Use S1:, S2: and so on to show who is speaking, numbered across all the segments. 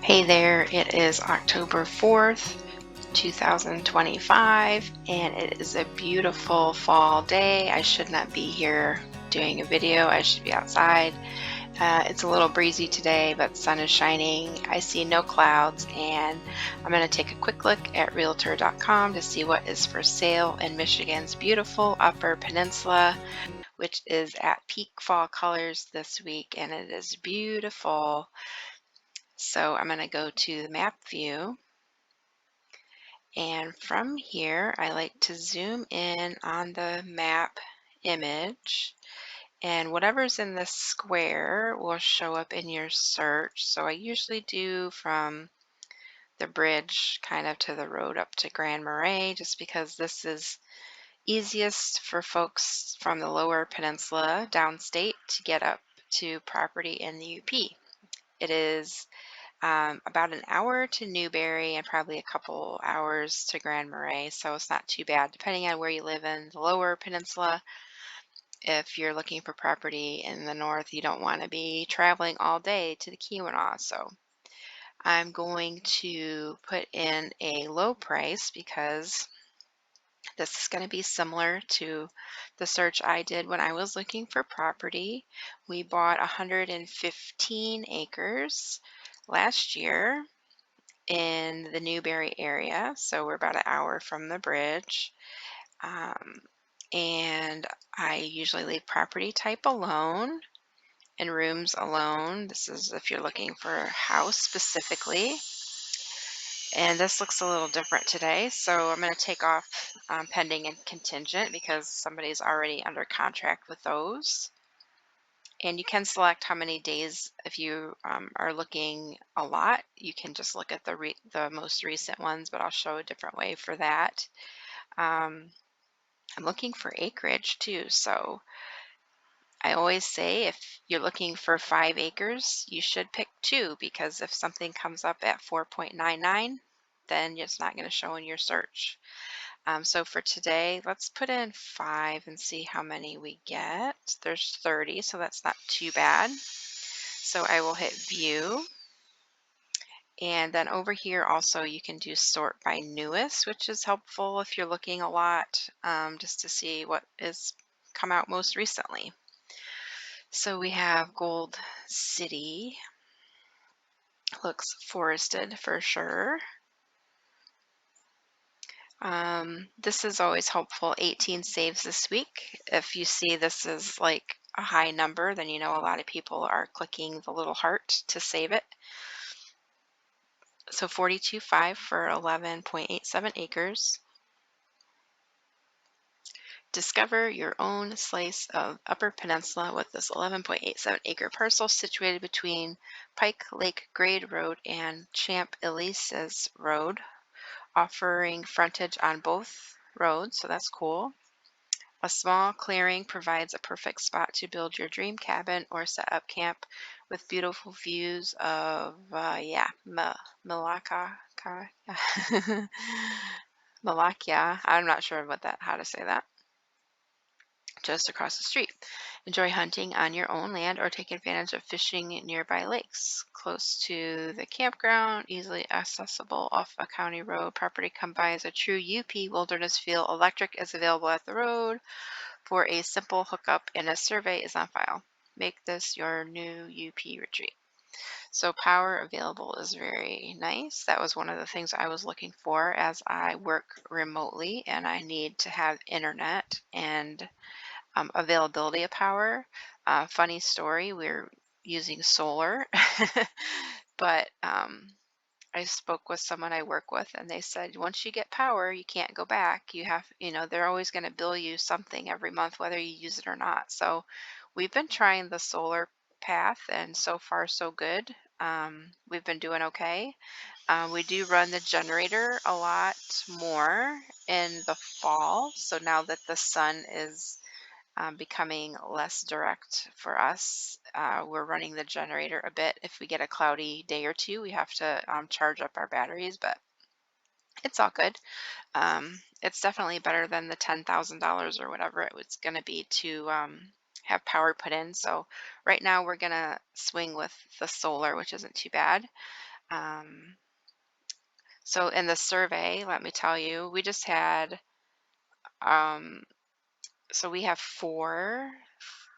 S1: Hey there, it is October 4th, 2025, and it is a beautiful fall day. I should not be here doing a video, I should be outside. It's a little breezy today, but the sun is shining. I see no clouds, and I'm going to take a quick look at realtor.com to see what is for sale in Michigan's beautiful Upper Peninsula, which is at peak fall colors this week, and it is beautiful. So I'm going to go to the map view, and from here I like to zoom in on the map image, and whatever's in the square will show up in your search. So I usually do from the bridge kind of to the road up to Grand Marais, just because this is easiest for folks from the lower peninsula downstate to get up to property in the UP. It is about an hour to Newberry and probably a couple hours to Grand Marais, so it's not too bad depending on where you live in the lower peninsula. If you're looking for property in the north, you don't want to be traveling all day to the Keweenaw. So I'm going to put in a low price because this is going to be similar to the search I did when I was looking for property. We bought 115 acres last year in the Newberry area, so we're about an hour from the bridge. And I usually leave property type alone and rooms alone. This is if you're looking for a house specifically. And this looks a little different today, so I'm going to take off pending and contingent because somebody's already under contract with those. And you can select how many days. If you are looking a lot, you can just look at the most recent ones, but I'll show a different way for that. I'm looking for acreage too, so I always say if you're looking for 5 acres, you should pick 2, because if something comes up at 4.99, then it's not going to show in your search. So for today, let's put in 5 and see how many we get. There's 30, so that's not too bad. So I will hit view. And then over here also you can do sort by newest, which is helpful if you're looking a lot, just to see what is come out most recently. So we have Gould City. Looks forested for sure. This is always helpful. 18 saves this week. If you see this is like a high number, then you know a lot of people are clicking the little heart to save it. So 42.5 for 11.87 acres. Discover your own slice of Upper Peninsula with this 11.87 acre parcel situated between Pike Lake Grade Road and Champ Elysees Rd, offering frontage on both roads, so that's cool. A small clearing provides a perfect spot to build your dream cabin or set up camp with beautiful views of, Malacca. Malakia. I'm not sure how to say that. Just across the street. Enjoy hunting on your own land or take advantage of fishing in nearby lakes. Close to the campground, easily accessible off a county road. Property combines a true UP wilderness feel. Electric is available at the road for a simple hookup, and a survey is on file. Make this your new UP retreat. So power available is very nice. That was one of the things I was looking for as I work remotely and I need to have internet and availability of power. Funny story, we're using solar, but I spoke with someone I work with and they said, once you get power, you can't go back. They're always going to bill you something every month, whether you use it or not. So we've been trying the solar path and so far so good. We've been doing okay. We do run the generator a lot more in the fall. So now that the sun is becoming less direct for us, we're running the generator a bit. If we get a cloudy day or two, we have to charge up our batteries, but it's all good. It's definitely better than the $10,000 or whatever it was going to be to have power put in. So right now we're going to swing with the solar, which isn't too bad. So in the survey, let me tell you, we just had, um, so we have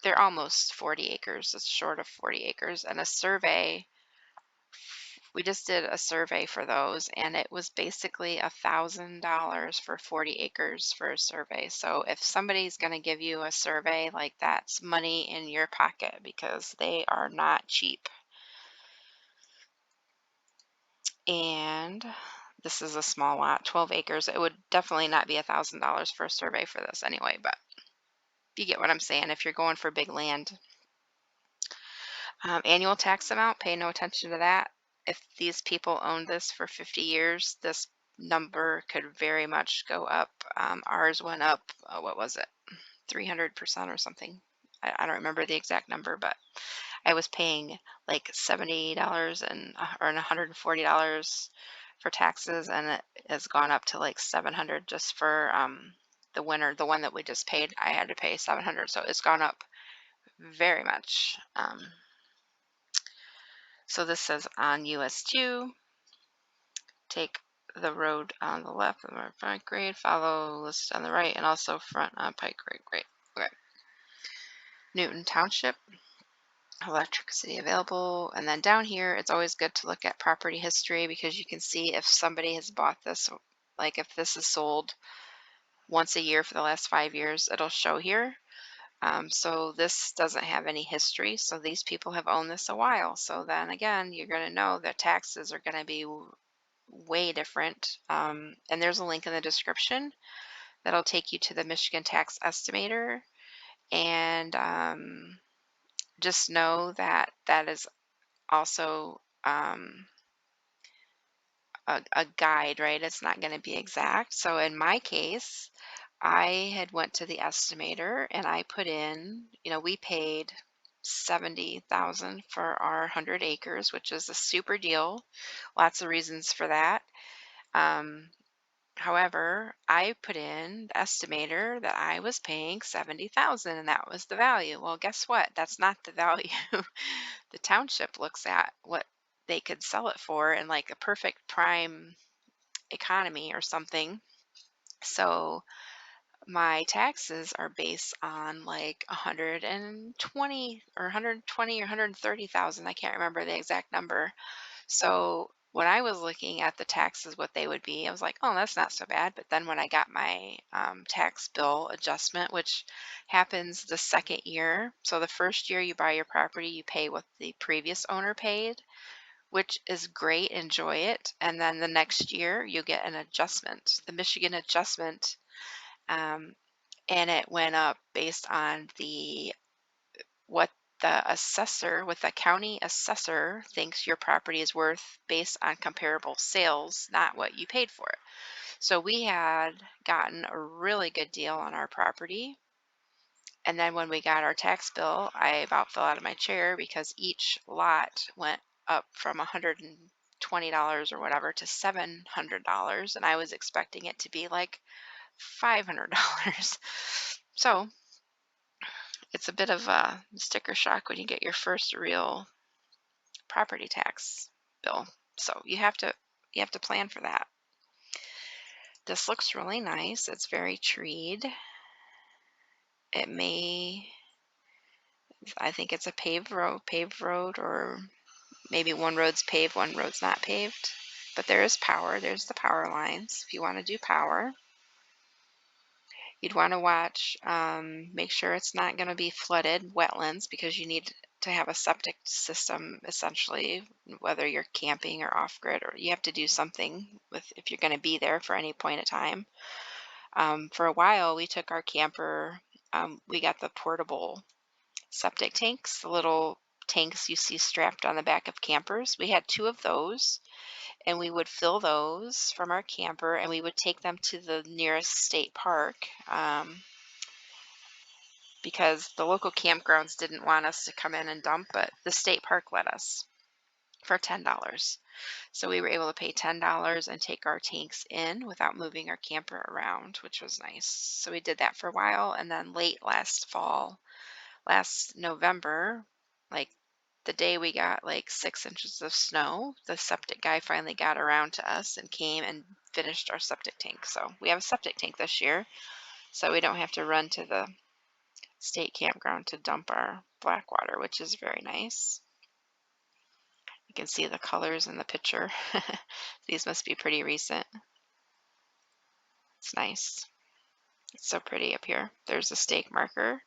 S1: they're almost 40 acres. It's short of 40 acres. And a survey, we just did a survey for those, and it was basically $1,000 for 40 acres for a survey. So if somebody's going to give you a survey, like, that's money in your pocket because they are not cheap. And this is a small lot, 12 acres. It would definitely not be $1,000 for a survey for this anyway, but you get what I'm saying. If you're going for big land, annual tax amount, pay no attention to that. If these people owned this for 50 years, this number could very much go up. Ours went up, what was it, 300% or something. I don't remember the exact number, but I was paying like $70 or $140 for taxes, and it has gone up to like 700 just for the winter. The one that we just paid, I had to pay 700, so it's gone up very much. So this says on US 2, take the road on the left of the front grade, follow list on the right, and also front on Pike grade. Great. Okay. Newton Township, electricity available. And then down here, it's always good to look at property history because you can see if somebody has bought this, like if this is sold once a year for the last 5 years, it'll show here. So this doesn't have any history. So these people have owned this a while. So then again, you're going to know that taxes are going to be way different. And there's a link in the description that'll take you to the Michigan tax estimator. And just know that that is also a guide, right? It's not going to be exact. So in my case, I had went to the estimator and I put in, we paid 70,000 for our 100 acres, which is a super deal. Lots of reasons for that. However, I put in the estimator that I was paying 70,000 and that was the value. Well, guess what? That's not the value. The township looks at what they could sell it for in like a perfect prime economy or something. So my taxes are based on like 120 or 120 or 130,000. I can't remember the exact number. So when I was looking at the taxes, what they would be, I was like, oh, that's not so bad. But then when I got my tax bill adjustment, which happens the second year, so the first year you buy your property, you pay what the previous owner paid, which is great, enjoy it. And then the next year you get an adjustment, the Michigan adjustment, um, and it went up based on what what the county assessor thinks your property is worth based on comparable sales, not what you paid for it. So we had gotten a really good deal on our property. And then when we got our tax bill, I about fell out of my chair because each lot went up from $120 or whatever to $700. And I was expecting it to be like $500. So it's a bit of a sticker shock when you get your first real property tax bill. So you have to plan for that. This looks really nice. It's very treed. I think it's a paved road, or maybe one road's paved, one road's not paved. But there is power. There's the power lines. If you want to do power, you'd want to watch, make sure it's not going to be flooded wetlands, because you need to have a septic system, essentially, whether you're camping or off-grid, or you have to do something with if you're going to be there for any point of time. For a while, we took our camper, we got the portable septic tanks, the little tanks you see strapped on the back of campers. We had 2 of those, and we would fill those from our camper, and we would take them to the nearest state park, because the local campgrounds didn't want us to come in and dump, but the state park let us for $10. So we were able to pay $10 and take our tanks in without moving our camper around, which was nice. So we did that for a while, and then late last November, like the day we got like 6 inches of snow, the septic guy finally got around to us and came and finished our septic tank. So we have a septic tank this year, so we don't have to run to the state campground to dump our black water, which is very nice. You can see the colors in the picture. These must be pretty recent. It's nice. It's so pretty up here. There's a stake marker.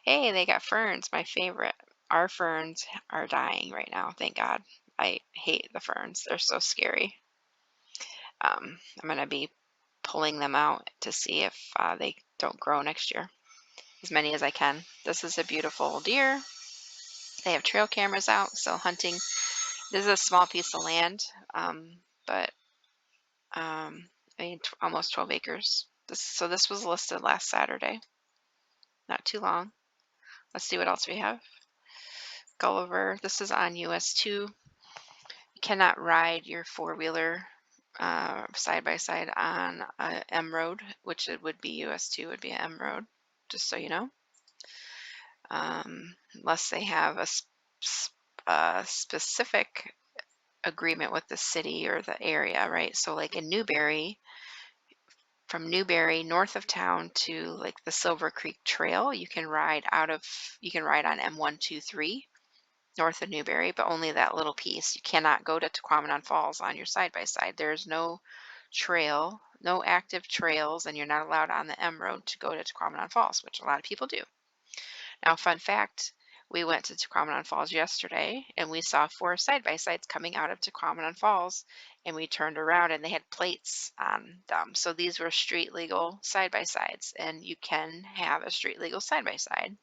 S1: Hey, they got ferns, my favorite. Our ferns are dying right now, thank God. I hate the ferns. They're so scary. I'm going to be pulling them out to see if they don't grow next year. As many as I can. This is a beautiful deer. They have trail cameras out, so hunting. This is a small piece of land, but I mean, almost 12 acres. So this was listed last Saturday. Not too long. Let's see what else we have. Gulliver. This is on US 2. You cannot ride your four-wheeler side by side on a M road, which it would be US 2 would be an M road, just so you know. Unless they have a specific agreement with the city or the area, right? So like in Newberry, from Newberry north of town to like the Silver Creek Trail, you can ride on M123 north of Newberry, but only that little piece. You cannot go to Tequamanon Falls on your side-by-side. There's no trail, no active trails, and you're not allowed on the M road to go to Tequamanon Falls, which a lot of people do. Now, fun fact, we went to Tequamanon Falls yesterday, and we saw 4 side-by-sides coming out of Tequamanon Falls, and we turned around, and they had plates on them. So these were street-legal side-by-sides, and you can have a street-legal side-by-side,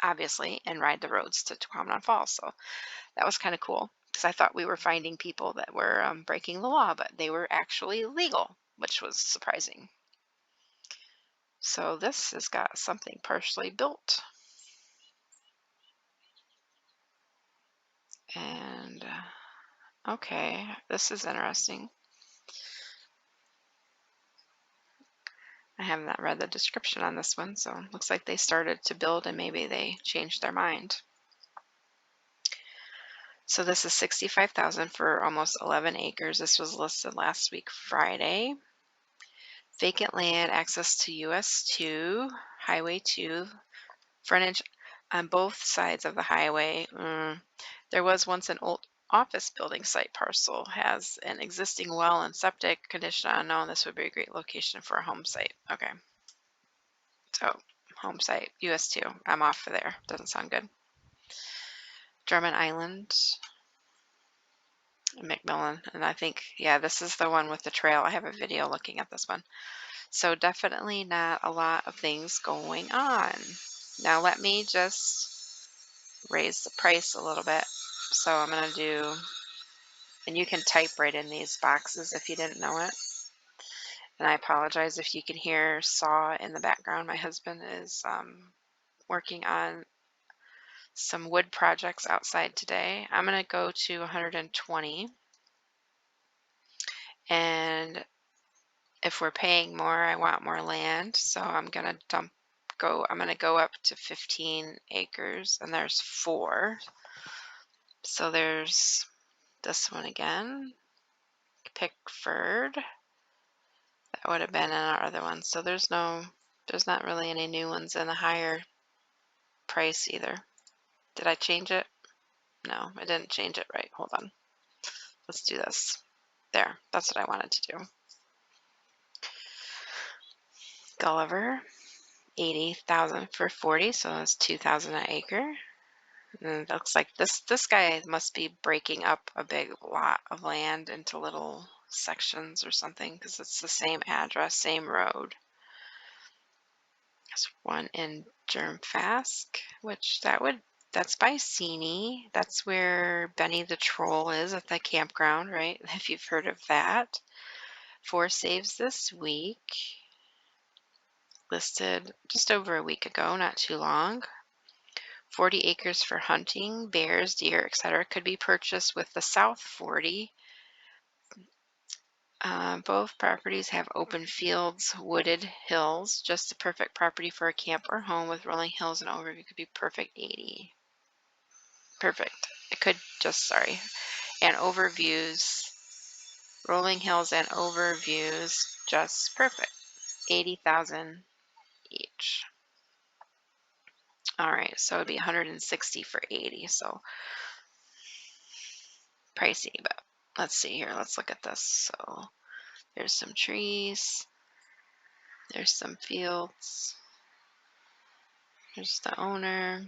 S1: obviously, and ride the roads to Tequamanon Falls. So that was kind of cool, because I thought we were finding people that were breaking the law, but they were actually legal, which was surprising. So this has got something partially built. And okay, this is interesting. I have not read the description on this one, so it looks like they started to build and maybe they changed their mind. So this is $65,000 for almost 11 acres. This was listed last week, Friday. Vacant land, access to US 2, Highway 2, frontage on both sides of the highway. There was once an old office building site. Parcel has an existing well and septic. Condition unknown. This would be a great location for a home site. Okay. So home site, US 2. I'm off for there. Doesn't sound good. Drummond Island, McMillan. And I think, yeah, this is the one with the trail. I have a video looking at this one. So definitely not a lot of things going on. Now let me just raise the price a little bit. So I'm going to do, and you can type right in these boxes if you didn't know it. And I apologize if you can hear saw in the background. My husband is working on some wood projects outside today. I'm going to go to 120. And if we're paying more, I want more land. So I'm going to go up to 15 acres, and there's 4. So there's this one again, Pickford. That would have been in our other one. So there's not really any new ones in the higher price either. Did I change it? No, I didn't change it right. Hold on. Let's do this. There, that's what I wanted to do. Gulliver, 80,000 for 40, so that's 2,000 an acre. And it looks like this guy must be breaking up a big lot of land into little sections or something, because it's the same address, same road. There's one in Germfask, which that's by Sini. That's where Benny the Troll is at the campground, right? If you've heard of that. 4 saves this week. Listed just over a week ago, not too long. 40 acres for hunting, bears, deer, etc. could be purchased with the South 40. Both properties have open fields, wooded hills, just the perfect property for a camp or home with rolling hills and overview. Could be perfect 80. Perfect. It could just, sorry. And overviews, rolling hills and overviews, just perfect. 80,000 each. All right, so it'd be 160 for 80. So pricey, but let's see here. Let's look at this. So there's some trees. There's some fields. There's the owner.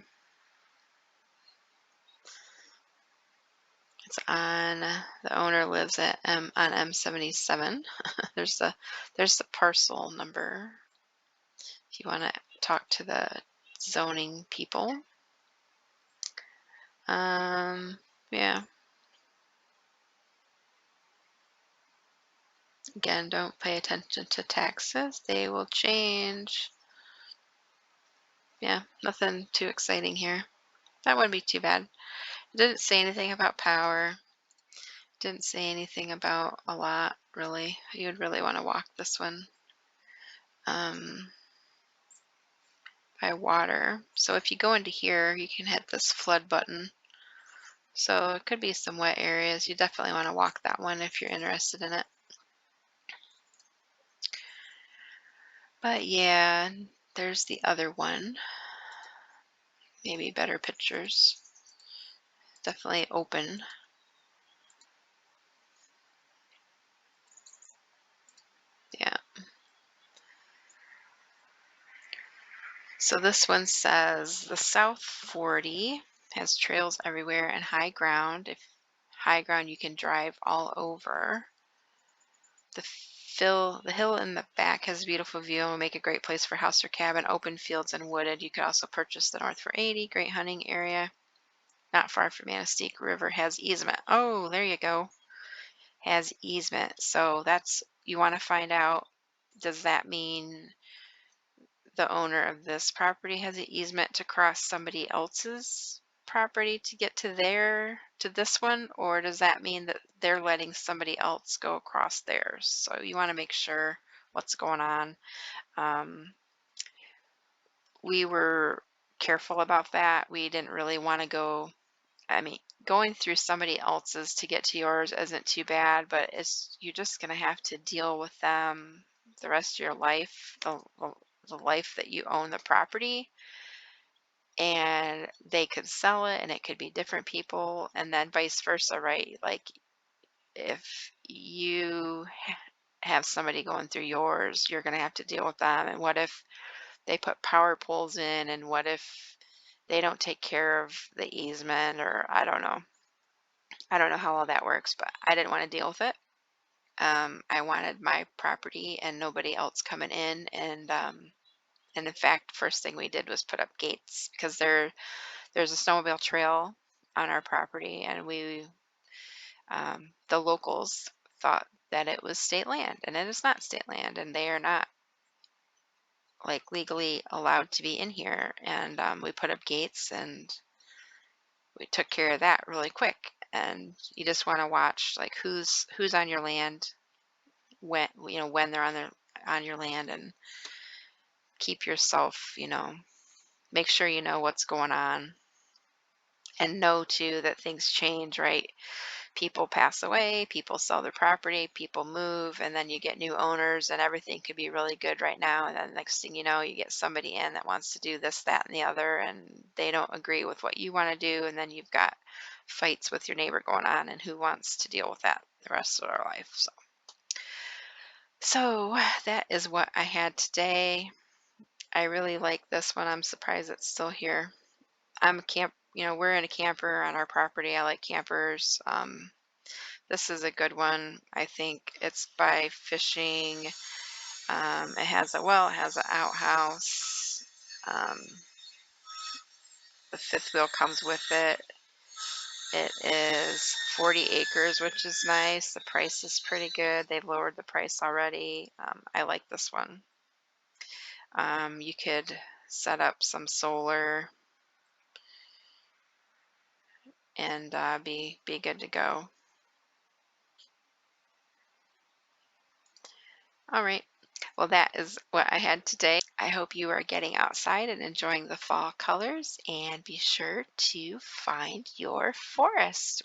S1: It's on, the owner lives at on M77. there's the parcel number if you want to talk to the zoning people. Yeah. Again, don't pay attention to taxes. They will change. Yeah, nothing too exciting here. That wouldn't be too bad. It didn't say anything about power. Didn't say anything about a lot, really. You would really want to walk this one by water. So if you go into here, you can hit this flood button. So it could be some wet areas. You definitely want to walk that one if you're interested in it. But yeah, there's the other one. Maybe better pictures. Definitely open. Yeah. So this one says the South 40 has trails everywhere and high ground. If high ground, you can drive all over. The hill in the back has a beautiful view and will make a great place for house or cabin, open fields and wooded. You could also purchase the north for 80. Great hunting area. Not far from Manistee River has easement. Oh, there you go. Has easement. So that's, you want to find out, does that mean the owner of this property has an easement to cross somebody else's property to get to this one, or does that mean that they're letting somebody else go across theirs? So you want to make sure what's going on. We were careful about that. We didn't really want to go, I mean, going through somebody else's to get to yours isn't too bad, but you're just going to have to deal with them the rest of your life, the life that you own the property. And they could sell it and it could be different people, and then vice versa, right? Like if you have somebody going through yours, you're going to have to deal with them. And what if they put power poles in, and what if they don't take care of the easement, or I don't know how all that works, but I didn't want to deal with it. I wanted my property and nobody else coming in, and in fact, first thing we did was put up gates, because there's a snowmobile trail on our property, and the locals thought that it was state land, and it is not state land, and they are not like legally allowed to be in here. And we put up gates and we took care of that really quick. And you just want to watch like who's on your land, when they're on your land, and keep yourself, make sure you know what's going on, and know too that things change, right? People pass away, people sell their property, people move, and then you get new owners, and everything could be really good right now, and then next thing you know, you get somebody in that wants to do this, that, and the other, and they don't agree with what you want to do, and then you've got fights with your neighbor going on, and who wants to deal with that the rest of their life? So that is what I had today. I really like this one. I'm surprised it's still here. We're in a camper on our property. I like campers. This is a good one. I think it's by fishing. It has a well, it has an outhouse. The fifth wheel comes with it. It is 40 acres, which is nice. The price is pretty good. They've lowered the price already. I like this one. You could set up some solar and be good to go. All right. Well, that is what I had today. I hope you are getting outside and enjoying the fall colors, and be sure to find your forest.